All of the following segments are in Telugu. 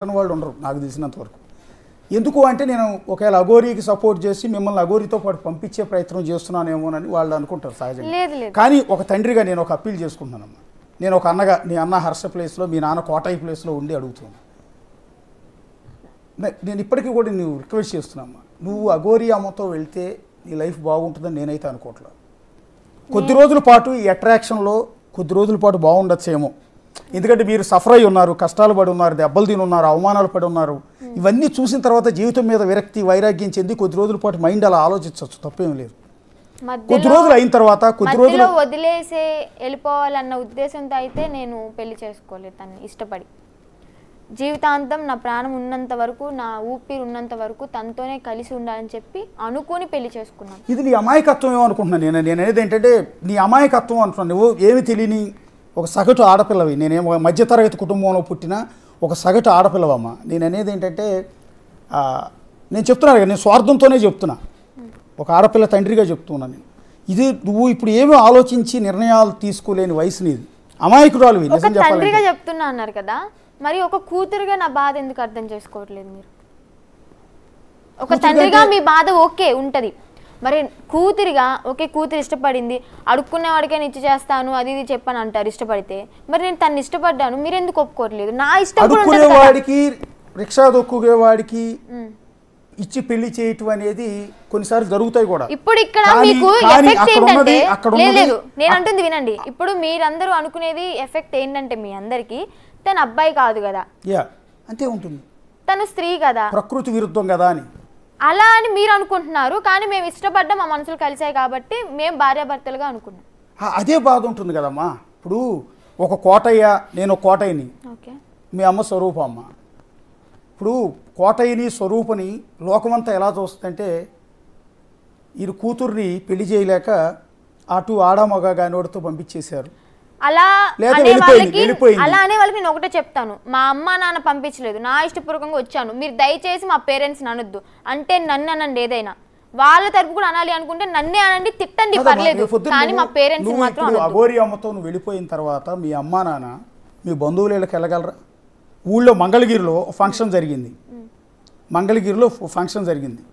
వాళ్ళు ఉండరు నాకు తెలిసినంత వరకు. ఎందుకు అంటే నేను ఒకవేళ అఘోరీకి సపోర్ట్ చేసి మిమ్మల్ని అఘోరీతో పాటు పంపించే ప్రయత్నం చేస్తున్నానేమోనని వాళ్ళు అనుకుంటారు సహజంగా. కానీ ఒక తండ్రిగా నేను ఒక అప్పీల్ చేసుకుంటున్నానమ్మా. నేను ఒక అన్నగా నీ అన్న హర్ష ప్లేస్లో మీ నాన్న కోటాయి ప్లేస్లో ఉండి అడుగుతున్నాను. నేను ఇప్పటికీ కూడా నువ్వు రిక్వెస్ట్ చేస్తున్నామ్మా, నువ్వు అఘోరీ అమ్మతో వెళ్తే నీ లైఫ్ బాగుంటుందని నేనైతే అనుకోవట్లేదు. కొద్ది రోజుల పాటు ఈ అట్రాక్షన్లో కొద్ది రోజుల పాటు బాగుండొచ్చేమో. ఎందుకంటే మీరు సఫర్ అయి ఉన్నారు, కష్టాలు పడి ఉన్నారు, దెబ్బలు తిని ఉన్నారు, అవమానాలు పడి ఉన్నారు. ఇవన్నీ చూసిన తర్వాత జీవితం మీద విరక్తి వైరాగ్యం చెంది కొద్ది రోజుల పాటు మైండ్ అలా ఆలోచించవచ్చు, తప్పేం లేదు. కొద్ది రోజులు అయిన తర్వాత కొద్ది రోజులు వదిలేసే వెళ్ళిపోవాలన్న ఉద్దేశంతో అయితే నేను పెళ్లి చేసుకోలేదు. తను ఇష్టపడి జీవితాంతం నా ప్రాణం ఉన్నంత వరకు, నా ఊపిరి ఉన్నంత వరకు తనతోనే కలిసి ఉండాలని చెప్పి అనుకుని పెళ్లి చేసుకున్నాను. ఇది నీ అమాయకత్వం ఏమనుకుంటున్నాను నేను అనేది ఏంటంటే నీ అమాయకత్వం అంటున్నాను. నువ్వు ఏమి తెలియని ఒక సగటు ఆడపిల్లవి, నేనేమో మధ్యతరగతి కుటుంబంలో పుట్టిన ఒక సగటు ఆడపిల్లవమ్మ. నేను అనేది ఏంటంటే నేను చెప్తున్నాను కదా, నేను స్వార్థంతోనే చెప్తున్నా, ఒక ఆడపిల్ల తండ్రిగా చెప్తున్నాను నేను. ఇది నువ్వు ఇప్పుడు ఏమీ ఆలోచించి నిర్ణయాలు తీసుకోలేని వయసు నీది, అమాయకురాలువి. నిజం చెప్పాలి, తండ్రిగా చెప్తున్నా అన్నారు కదా, మరి ఒక కూతురుగా నా బాధ ఎందుకు అర్థం చేసుకోవట్లేదు మీరు? ఒక తండ్రిగా మీ బాధ ఓకే ఉంటది, మరి కూతురిగా ఓకే కూతురు ఇష్టపడింది, అడుక్కునే వాడికైనా ఇచ్చి చేస్తాను అది ఇది చెప్పని అంటారు ఇష్టపడితే. మరి నేను తను ఇష్టపడ్డాను, మీరు ఎందుకు ఒప్పుకోవట్లేదు? నా ఇష్టం వాడికి రిక్షా దొక్కుగే వాడికి ఇచ్చి పెళ్లి చేయటం అనేది కొన్నిసార్లు జరుగుతాయి కూడా. ఇప్పుడు ఇక్కడ మీకు ఎఫెక్ట్ ఏంటంటే, లేదు నేను అంటుంది వినండి, ఇప్పుడు మీరందరూ అనుకునేది ఎఫెక్ట్ ఏంటంటే మీ అందరికి తన అబ్బాయి కాదు కదా, అంతే ఉంటుంది, తను స్త్రీ కదా, ప్రకృతి విరుద్ధం కదా అని అలా అని మీరు అనుకుంటున్నారు. కానీ మేము ఇష్టపడ్డా మా మనసులు కలిసాయి కాబట్టి మేము భార్యాభర్తలుగా అనుకున్నాం. అదే బాధ ఉంటుంది కదమ్మా. ఇప్పుడు ఒక కోటయ్య, నేను ఒక కోటయ్యని, మీ అమ్మ స్వరూపమ్మ. ఇప్పుడు కోటయ్యని స్వరూపని లోకమంతా ఎలా చూస్తుందంటే, ఈ కూతుర్ని పెళ్లి చేయలేక అటు ఆడమగ గానోడితో పంపించేశారు. అలా అనే వాళ్ళకి నేను ఒకటే చెప్తాను, మా అమ్మ నాన్న పంపించలేదు, నా ఇష్టపూర్వకంగా వచ్చాను, మీరు దయచేసి మా పేరెంట్స్ని అనొద్దు. అంటే నన్ను అనండి, ఏదైనా వాళ్ళ తరపు కూడా అనాలి అనుకుంటే నన్నే అనండి, తిట్టండి, పర్లేదు, కానీ మా పేరెంట్స్ మాత్రం. అఘోరీ అమ్మతో నువ్వు వెళ్ళిపోయిన తర్వాత మీ అమ్మా నాన్న మీ బంధువులు వీళ్ళకి వెళ్ళగలరా? ఊళ్ళో మంగళగిరిలో ఫంక్షన్ జరిగింది, మంగళగిరిలో ఫంక్షన్ జరిగింది,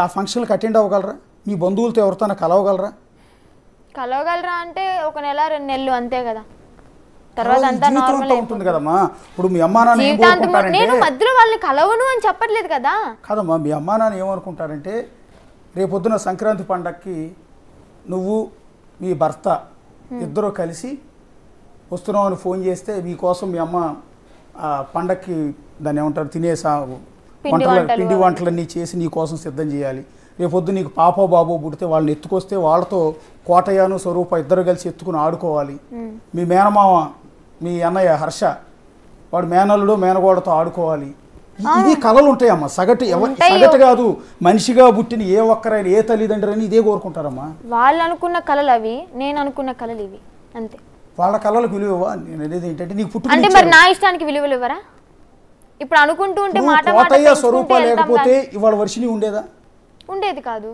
ఆ ఫంక్షన్కి అటెండ్ అవ్వగలరా? మీ బంధువులతో ఎవరితోనా కలవగలరా అంటే ఒక నెల 2 నెలలు అంతే కదా, తర్వాత అంతా నార్మల్ ఉంటుంది కదమ్మా. ఇప్పుడు మీ అమ్మా నాన్న నేను మధ్యలో వాళ్ళని కలవను అని చెప్పట్లేదు కదా. కాదమ్మా, మీ అమ్మా నాన్న ఏమనుకుంటారంటే, రేపొద్దున సంక్రాంతి పండగకి నువ్వు మీ భర్త ఇద్దరు కలిసి వస్తున్నామని ఫోన్ చేస్తే మీకోసం మీ అమ్మ పండగకి దాన్ని ఏమంటారు తినేసా పిండి వంటలన్నీ చేసి నీ కోసం సిద్ధం చేయాలి. రేపొద్దు నీకు పాపో బాబో పుడితే వాళ్ళని ఎత్తుకొస్తే వాళ్ళతో కోటయ్యను స్వరూప ఇద్దరు కలిసి ఎత్తుకుని ఆడుకోవాలి. మీ మేనమామ మీ అన్నయ్య హర్ష వాడు మేనల్లుడు మేనగోడతో ఆడుకోవాలి. ఇది కళలు ఉంటాయమ్మా. సగటు కాదు, మనిషిగా పుట్టిన ఏ ఒక్కరైనా ఏ తల్లిదండ్రులని ఇదే కోరుకుంటారమ్మా. వాళ్ళు అనుకున్న కళలు అవి, నేను అనుకున్న కళలు ఇవి, అంతే. వాళ్ళ కళలకు విలువ నేను అనేది ఏంటంటే నీకు పుట్టి అంటే మరి నా ఇష్టానికి విలువలు ఇవ్వరా? ఇప్పుడు అనుకుంటూ ఉంటే కోటయ్య స్వరూప లేకపోతే ఇవాళ వర్షిని ఉండేది కాదు.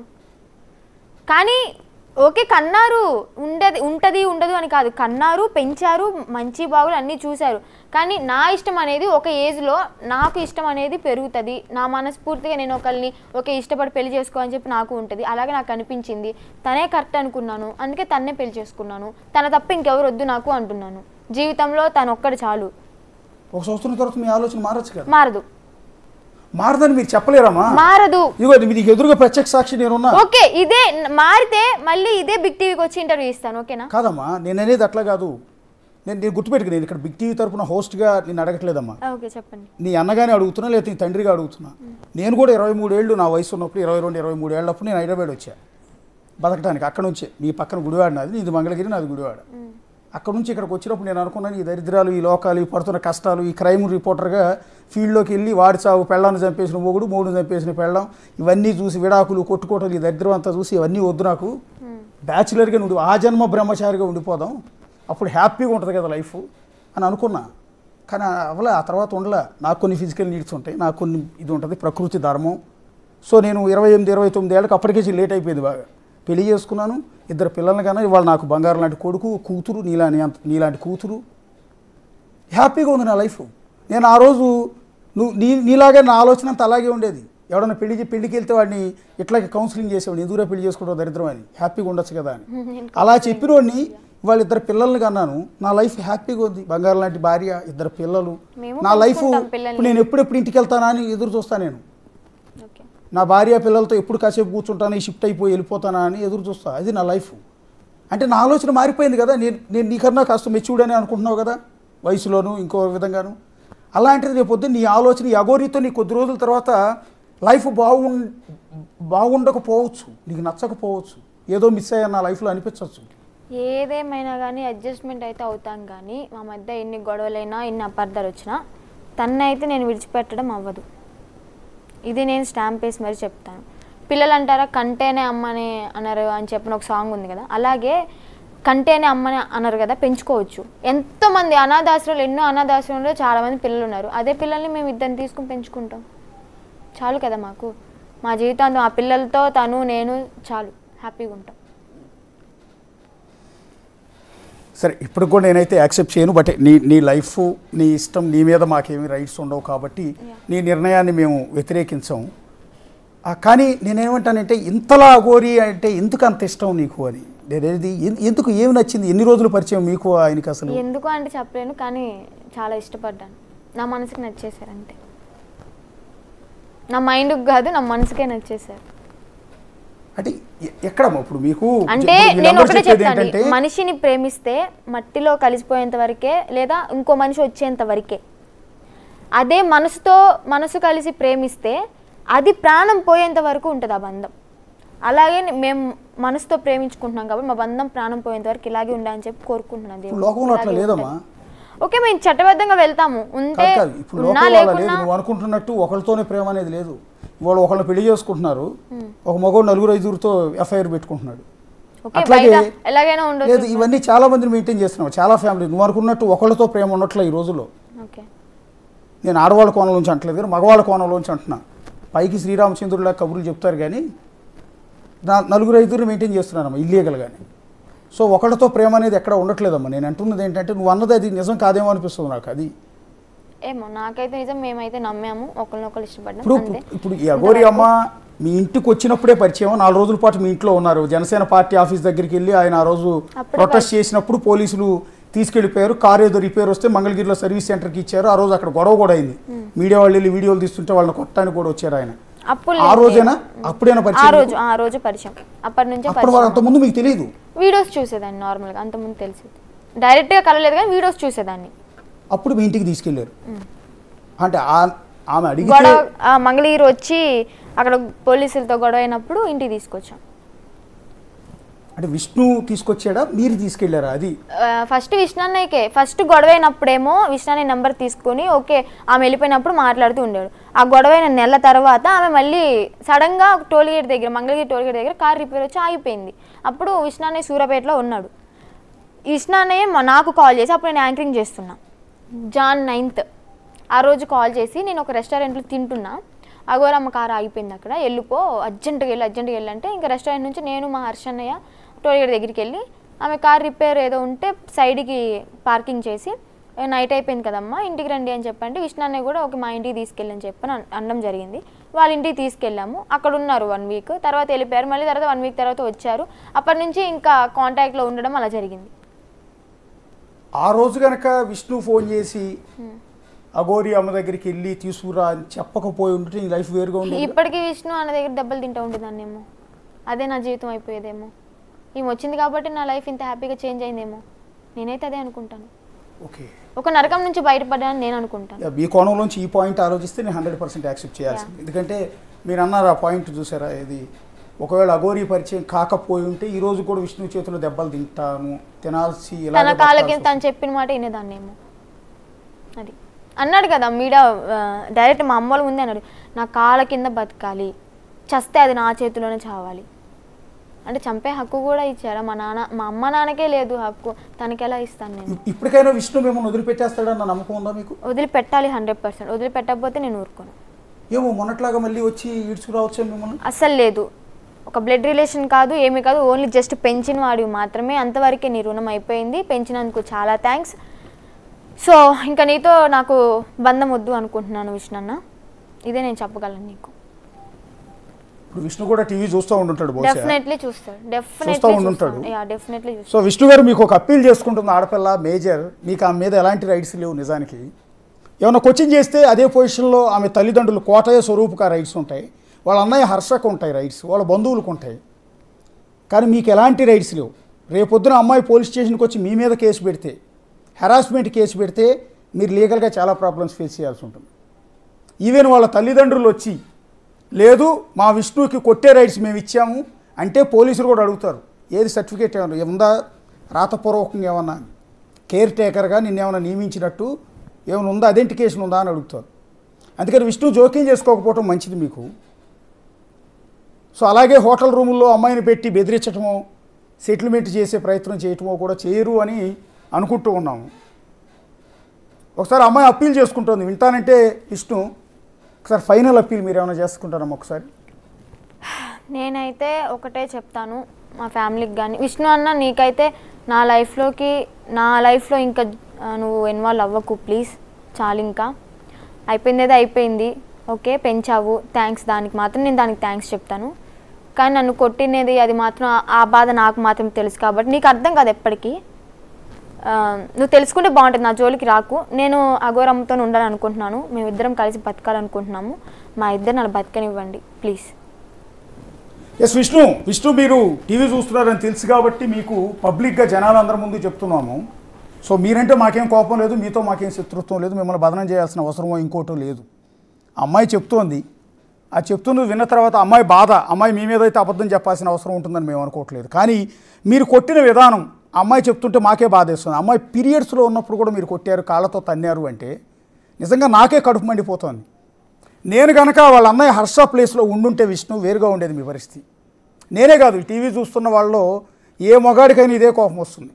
కానీ ఓకే కన్నారు, ఉంటది ఉండదు అని కాదు, కన్నారు, పెంచారు, మంచి బాగులు అన్నీ చూశారు. కానీ నా ఇష్టం అనేది ఒక ఏజ్లో నాకు ఇష్టం అనేది పెరుగుతుంది. నా మనస్ఫూర్తిగా నేను ఒకరిని ఇష్టపడి పెళ్లి చేసుకోవాలని చెప్పి నాకు ఉంటుంది. అలాగే నాకు అనిపించింది, తనే కరెక్ట్ అనుకున్నాను, అందుకే తన్నే పెళ్లి చేసుకున్నాను. తన తప్ప ఇంకెవరు వద్దు నాకు అంటున్నాను. జీవితంలో తను ఒక్కడు చాలు. ఒక సంవత్సరం తర్వాత మీ ఆలోచన మారచ్చు కదా? మారదని మీరు చెప్పలేరమ్మా. మారదు. ఇదిగో మీకు ఎదురుగా ప్రత్యక్ష సాక్షి నేనున్నా. ఓకే, ఇదే మారితే మళ్ళీ ఇదే బిగ్ టీవీకి వచ్చి ఇంటర్వ్యూ ఇస్తాను, ఓకేనా? కాదమ్మా, నేను అనేది అట్లా కాదు. నేను గుర్తుపెట్టుకు, నేను ఇక్కడ బిగ్ టీవీ తరపున హోస్ట్గా నేను అడగట్లేదమ్మా. ఓకే చెప్పండి. నీ అన్నగానే అడుగుతున్నా, లేదా నీ తండ్రిగా అడుగుతున్నా. నేను కూడా 23 ఏళ్ళు నా వయసు ఉన్నప్పుడు, 22-23 ఏళ్ళప్పుడు నేను హైదరాబాద్ వచ్చా బతకడానికి. అక్కడ నుంచే మీ పక్కన గుడివాడ నాది, ఇది మంగళగిరి, నాది గుడివాడ. అక్కడ నుంచి ఇక్కడికి వచ్చినప్పుడు నేను అనుకున్నాను, ఈ దరిద్రాలు, ఈ లోకాలు, ఈ పడుతున్న కష్టాలు, ఈ క్రైమ్ రిపోర్టర్గా ఫీల్డ్లోకి వెళ్ళి వాడి చావు, పెళ్ళాన్ని చంపేసిన మొగుడు, మూడుని చంపేసిన పెళ్ళం, ఇవన్నీ చూసి విడాకులు, కొట్టుకోటలు, ఈ దరిద్రం అంతా చూసి ఇవన్నీ వద్దు నాకు, బ్యాచులర్గా ఉండి ఆ జన్మ బ్రహ్మచారిగా ఉండిపోదాం, అప్పుడు హ్యాపీగా ఉంటుంది కదా లైఫ్ అని అనుకున్నా. కానీ అవలే, ఆ తర్వాత ఉండలే. నాకు కొన్ని ఫిజికల్ నీడ్స్ ఉంటాయి, నాకు కొన్ని ఇది ఉంటుంది, ప్రకృతి ధర్మం. సో నేను 28-29 ఏళ్ళకి అప్పటికే లేట్ అయిపోయింది బాగా. పెళ్లి చేసుకున్నాను, 2 పిల్లల్ని కన్నా. ఇవాళ నాకు బంగారం లాంటి కొడుకు, కూతురు, నీలాంటి కూతురు. హ్యాపీగా ఉంది నా లైఫ్. నేను ఆ రోజు నీలాగే నా ఆలోచన అంతా అలాగే ఉండేది. ఎవడన్నా పెళ్ళికి వెళ్తే వాడిని ఇట్లాగే కౌన్సిలింగ్ చేసేవాడిని, ఎందుకురా పెళ్లి చేసుకోవడం దరిద్రం అని, హ్యాపీగా ఉండొచ్చు కదా అని. అలా చెప్పినోడిని వాళ్ళ 2 పిల్లల్ని కన్నాను. నా లైఫ్ హ్యాపీగా ఉంది, బంగారం లాంటి భార్య, 2 పిల్లలు. నా లైఫ్ ఇప్పుడు నేను ఎప్పుడెప్పుడు ఇంటికి వెళ్తానా అని ఎదురు చూస్తాను. నేను నా భార్య పిల్లలతో ఎప్పుడు కాసేపు కూర్చుంటాను, షిఫ్ట్ అయిపోయి వెళ్ళిపోతానా అని ఎదురు చూస్తా. అది నా లైఫ్. అంటే నా ఆలోచన మారిపోయింది కదా. నేను నీకన్నా కాస్త మెచ్యూర్డ్ అని అనుకుంటున్నావు కదా, వయసులోను ఇంకో విధంగాను. అలాంటిది రేపు పొద్దున్న నీ ఆలోచన ఈ అఘోరితో నీ కొద్ది రోజుల తర్వాత లైఫ్ బాగుండకపోవచ్చు, నీకు నచ్చకపోవచ్చు, ఏదో మిస్ అయ్యా నా లైఫ్లో అనిపించవచ్చు. ఏదేమైనా కానీ అడ్జస్ట్మెంట్ అయితే అవుతాం. కానీ మా మధ్య ఎన్ని గొడవలైనా ఎన్ని అపార్థాలు వచ్చినా తన్నైతే నేను విడిచిపెట్టడం అవ్వదు. ఇది నేను స్టాంప్ వేసి మరి చెప్తాను. పిల్లలు అంటారా కంటేనే అమ్మని అన్నారు అని చెప్పిన ఒక సాంగ్ ఉంది కదా, అలాగే కంటేనే అమ్మని అన్నారు కదా, పెంచుకోవచ్చు. ఎంతోమంది అనాథాశ్రమాలు, ఎన్నో అనాథాశ్రమంలో చాలామంది పిల్లలు ఉన్నారు. అదే పిల్లల్ని మేము ఇద్దరిని తీసుకుని పెంచుకుంటాం, చాలు కదా మాకు. మా జీవితాంతం ఆ పిల్లలతో తను నేను చాలు హ్యాపీగా ఉంటాం. సరే, ఇప్పుడు కూడా నేనైతే యాక్సెప్ట్ చేయను. బట్ నీ లైఫ్, నీ ఇష్టం, నీ మీద మాకేమీ రైట్స్ ఉండవు కాబట్టి నీ నిర్ణయాన్ని మేము వ్యతిరేకించాము. కానీ నేనేమంటానంటే, ఇంతలా అఘోరి అంటే ఎందుకు అంత ఇష్టం నీకు అని, ఎందుకు, ఏమి నచ్చింది, ఎన్ని రోజులు పరిచయం మీకు ఆయనకి అసలు? ఎందుకు అంటే చెప్పలేను, కానీ చాలా ఇష్టపడ్డాను. నా మనసుకి నచ్చేశారు అంతే. నా మైండ్కి కాదు, నా మనసుకే నచ్చేశారు. అంటే ఎక్కడమ్మా ఇప్పుడు మీకు? అంటే నేను ఒకటే చెప్తాను, మనిషిని ప్రేమిస్తే మట్టిలో కలిసిపోయేంత వరకే, లేదా ఇంకో మనిషి వచ్చేంత వరకే. అదే మనసు కలిసి ప్రేమిస్తే అది ప్రాణం పోయేంత వరకు ఉంటుంది ఆ బంధం. అలాగే మేము మనసుతో ప్రేమించుకుంటున్నాం కాబట్టి మా బంధం ప్రాణం పోయేంత వరకు ఇలాగే ఉండాలని చెప్పి కోరుకుంటున్నాను. లోకంలో అట్లా లేదమ్మా. ఓకే, మేము చట్టబద్ధంగా వెళ్తాము. ఉంటే నువ్వు అనుకుంటున్నట్టు ఒకరితోనే ప్రేమ అనేది లేదు. వాళ్ళు ఒకళ్ళని పెళ్లి చేసుకుంటున్నారు, ఒక మగవాడు 4-5 ఎఫ్ఐఆర్ పెట్టుకుంటున్నాడు. అట్లాగే లేదు, ఇవన్నీ చాలా మందిని మెయింటైన్ చేస్తున్నావు, చాలా ఫ్యామిలీ. నువ్వు అనుకున్నట్టు ఒకళ్ళతో ప్రేమ ఉన్నట్లు ఈ రోజుల్లో. నేను ఆడవాళ్ళ కోణం నుంచి అంటలేదు కానీ మగవాళ్ళ కోణంలోంచి అంటున్నా. పైకి శ్రీరామచంద్రుడిలా కబుర్లు చెప్తారు కానీ 4-5 మెయింటైన్ చేస్తున్నారమ్మా ఇల్లీగల్ కానీ. సో ఒకళ్ళతో ప్రేమ అనేది ఎక్కడ ఉండట్లేదమ్మా. నేను అంటున్నది ఏంటంటే, నువ్వు అన్నది అది నిజం కాదేమో అనిపిస్తుంది నాకు. అది ఏమో నాకైతే నిజం. మేమైతే నమ్మాము, ఒకరినొకరు ఇష్టపడ్డాం. ఇప్పుడు ఈ అఘోరి అమ్మ మీ ఇంటికి వచ్చినప్పుడే పరిచయం, 4 రోజుల పాటు మీ ఇంట్లో ఉన్నారు. జనసేన పార్టీ ఆఫీస్ దగ్గరికి వెళ్ళి ఆయన ఆ రోజు ప్రొటెస్ట్ చేసినప్పుడు పోలీసులు తీసుకెళ్లిపోయారు. కారు ఏదో రిపేర్ వస్తే మంగళగిరిలో సర్వీస్ సెంటర్కి ఇచ్చారు. ఆ రోజు అక్కడ గొడవ కూడా అయింది. మీడియా వాళ్ళు వెళ్ళి వీడియోలు తీస్తుంటే వాళ్ళని కొట్టడానికి కూడా వచ్చారు ఆయన. ఆ రోజేనా? అప్పుడేనా పరిచయం? ఆ రోజు పరిచయం. అప్పటి నుంచి అంతకుముందు మీకు తెలియదు? వీడియోస్ చూసేదాన్ని నార్మల్గా, అంతకుముందు తెలిసేది. డైరెక్ట్గా కలలేదు కానీ వీడియోస్ చూసేదాన్ని. అప్పుడు మీ ఇంటికి తీసుకెళ్లారు అంటే ఆమె అడిగి మంగళగిరి వచ్చి అక్కడ పోలీసులతో గొడవ అయినప్పుడు ఇంటికి తీసుకొచ్చాం. అంటే విష్ణు తీసుకొచ్చాడా, మీరు తీసుకెళ్లారా? అది ఫస్ట్ విష్ణన్నయ్యకే. ఫస్ట్ గొడవ అయినప్పుడేమో విష్ణన్నయ్య నెంబర్ తీసుకొని ఓకే ఆమె వెళ్ళిపోయినప్పుడు మాట్లాడుతూ ఉండేవాడు. ఆ గొడవ అయిన నెల తర్వాత ఆమె మళ్ళీ సడన్గా టోల్గేట్ దగ్గర, మంగళగిరి టోల్గేట్ దగ్గర కార్ రిపేర్ వచ్చి ఆగిపోయింది. అప్పుడు విష్ణన్నయ్య సూర్యాపేటలో ఉన్నాడు. విష్ణన్నయ్య నాకు కాల్ చేసి, అప్పుడు నేను యాంకరింగ్ చేస్తున్నా, జాన్ 9th ఆ రోజు కాల్ చేసి, నేను ఒక రెస్టారెంట్లో తింటున్నా, అఘోరమ్మ కారు ఆగిపోయింది అక్కడ, వెళ్ళిపో అర్జెంటుగా వెళ్ళి అంటే ఇంకా రెస్టారెంట్ నుంచి నేను మా హర్షన్నయ్య టోల్గేట్ దగ్గరికి వెళ్ళి ఆమె కార్ రిపేర్ ఏదో ఉంటే సైడ్కి పార్కింగ్ చేసి, నైట్ అయిపోయింది కదమ్మా ఇంటికి రండి అని చెప్పంటే విష్ణన్నయ్య కూడా ఒక మా ఇంటికి తీసుకెళ్ళని చెప్పని అనడం జరిగింది. వాళ్ళ ఇంటికి తీసుకెళ్ళాము. అక్కడ ఉన్నారు 1 వీక్, తర్వాత వెళ్ళిపోయారు. మళ్ళీ తర్వాత 1 వీక్ తర్వాత వచ్చారు. అప్పటి నుంచి ఇంకా కాంటాక్ట్లో ఉండడం అలా జరిగింది. ఆ రోజు కనుక విష్ణు ఫోన్ చేసి అఘోరి అమ్మ దగ్గరికి వెళ్ళి తీసుకురా అని చెప్పకపోయి ఉంటే నీ లైఫ్ వేరుగా ఉండేది. ఇప్పటికీ విష్ణు అన్న దగ్గర దెబ్బలు తింటూ ఉండేదాన్నేమో, అదే నా జీవితం అయిపోయేదేమో. ఈమె వచ్చింది కాబట్టి నా లైఫ్ ఇంత హ్యాపీగా చేంజ్ అయిందేమో, నేనైతే అదే అనుకుంటాను. ఓకే, ఒక నరకం నుంచి బయటపడ్డానని నేను అనుకుంటాను. ఈ కోణంలోంచి ఈ పాయింట్ ఆలోచిస్తే నేను 100% యాక్సెప్ట్ చేయాల్సింది. ఎందుకంటే మీరు అన్నారు ఆ పాయింట్ చూసారా, ఇది ఒకవేళ అఘోరి పరిచయం కాకపోయి ఉంటే ఈ రోజు కూడా విష్ణు చేతిలో దెబ్బలు తింటాను, తినాల్సి తన కాళ్ళ కింద తను చెప్పిన మాట వినేదాన్నేమో. అది అన్నాడు కదా మీడియా డైరెక్ట్ మా అమ్మోళ్ళ ముందే అన్నాడు, నా కాళ్ళ కింద బతకాలి, చస్తే అది నా చేతిలోనే చావాలి అంటే చంపే హక్కు కూడా ఇచ్చారా? మా అమ్మ నాన్నకే లేదు హక్కు, తనకి ఎలా ఇస్తాను నేను? ఇప్పటికైనా విష్ణు మిమ్మల్ని వదిలిపెట్టేస్తాడన్న నమ్మకం ఉందా మీకు? వదిలిపెట్టాలి 100%. వదిలిపెట్టకపోతే నేను ఊరుకోను. ఏమో మొన్నట్లాగా మళ్ళీ వచ్చి ఈడ్చుకురావచ్చు మిమ్మల్ని? అస్సలు లేదు. ఒక బ్లడ్ రిలేషన్ కాదు, ఏమీ కాదు, ఓన్లీ జస్ట్ పెంచిన వాడివి మాత్రమే, అంతవరకే నీ రుణం అయిపోయింది. పెంచినందుకు చాలా థ్యాంక్స్. సో ఇంకా నీతో నాకు బంధం వద్దు అనుకుంటున్నాను విష్ణు అన్న, ఇదే నేను చెప్పగలను నీకు. ఇప్పుడు విష్ణు కూడా టీవీ చూస్తూ ఉంటుంటాడు, డెఫినెట్లీ చూస్తాడు, చూస్తూ ఉంటుంటాడు. డెఫినెట్లీ. సో విష్ణు గారు మీకు ఒక అప్పీల్ చేసుకుంటుంది ఆడపిల్ల మేజర్, మీకు ఆమె మీద ఎలాంటి రైట్స్ లేవు. నిజానికి ఏమైనా కోచింగ్ చేస్తే అదే పొజిషన్లో ఆమె తల్లిదండ్రులు కోటయ్య స్వరూపుకు రైట్స్ ఉంటాయి, వాళ్ళ అన్నయ్య హర్షకు ఉంటాయి రైట్స్, వాళ్ళ బంధువులకు ఉంటాయి. కానీ మీకు ఎలాంటి రైట్స్ లేవు. రేపొద్దున అమ్మాయి పోలీస్ స్టేషన్కి వచ్చి మీ మీద కేసు పెడితే, హెరాస్మెంట్ కేసు పెడితే మీరు లీగల్గా చాలా ప్రాబ్లమ్స్ ఫేస్ చేయాల్సి ఉంటుంది. ఈవెన్ వాళ్ళ తల్లిదండ్రులు వచ్చి లేదు మా విష్ణుకి కొట్టే రైట్స్ మేము ఇచ్చాము అంటే పోలీసులు కూడా అడుగుతారు, ఏది సర్టిఫికేట్ ఏమన్నా ఉందా, రాతపూర్వకంగా ఏమన్నా కేర్ టేకర్గా నిన్నేమన్నా నియమించినట్టు ఏమైనా ఉందా, ఐడెంటిఫికేషన్ ఉందా అని అడుగుతారు. అందుకని విష్ణు జోక్యం చేసుకోకపోవటం మంచిది మీకు. సో అలాగే హోటల్ రూముల్లో అమ్మాయిని పెట్టి బెదిరించటమో సెటిల్మెంట్ చేసే ప్రయత్నం చేయటమో కూడా చేయరు అని అనుకుంటూ ఉన్నాము. ఒకసారి అమ్మాయి అప్పీల్ చేసుకుంటుంది, వింటానంటే విష్ణు ఒకసారి ఫైనల్ అప్పీల్ మీరు ఏమైనా చేసుకుంటారమ్మా ఒకసారి? నేనైతే ఒకటే చెప్తాను మా ఫ్యామిలీకి కానీ, విష్ణు అన్న నీకైతే నా లైఫ్లో ఇంకా నువ్వు ఇన్వాల్వ్ అవ్వకు ప్లీజ్, చాలు, ఇంకా అయిపోయిందేదో అయిపోయింది. ఓకే పెంచావు, థ్యాంక్స్, దానికి మాత్రం నేను దానికి థ్యాంక్స్ చెప్తాను. కానీ నన్ను కొట్టినది అది మాత్రం ఆ బాధ నాకు మాత్రం తెలుసు కాబట్టి నీకు అర్థం కాదు ఎప్పటికీ. నువ్వు తెలుసుకుంటే బాగుంటుంది, నా జోలికి రాకు. నేను అఘోరమ్మతో ఉండాలని అనుకుంటున్నాను, మేమిద్దరం కలిసి బతకాలనుకుంటున్నాము, మా ఇద్దరు నన్ను బతకనివ్వండి ప్లీజ్. ఎస్ విష్ణు మీరు టీవీ చూస్తున్నారని తెలుసు కాబట్టి మీకు పబ్లిక్గా జనాలందరి ముందు చెప్తున్నాము. సో మీరంటే మాకేం కోపం లేదు, మీతో మాకేం శత్రుత్వం లేదు, మిమ్మల్ని బదనం చేయాల్సిన అవసరమో ఇంకోటో లేదు. అమ్మాయి చెప్తోంది, ఆ చెప్తున్నది విన్న తర్వాత అమ్మాయి బాధ, అమ్మాయి మీ మీద అయితే అబద్ధం చెప్పాల్సిన అవసరం ఉంటుందని మేము అనుకోవట్లేదు. కానీ మీరు కొట్టిన విధానం అమ్మాయి చెప్తుంటే మాకే బాధేస్తుంది. అమ్మాయి పీరియడ్స్లో ఉన్నప్పుడు కూడా మీరు కొట్టారు, కాళ్ళతో తన్నారు అంటే నిజంగా నాకే కడుపు మండిపోతుంది. నేను కనుక వాళ్ళ అన్నయ్య హర్ష ప్లేస్లో ఉండుంటే విష్ణు వేరుగా ఉండేది మీ పరిస్థితి. నేనే కాదు టీవీ చూస్తున్న వాళ్ళలో ఏ మగాడికైనా ఇదే కోపం వస్తుంది.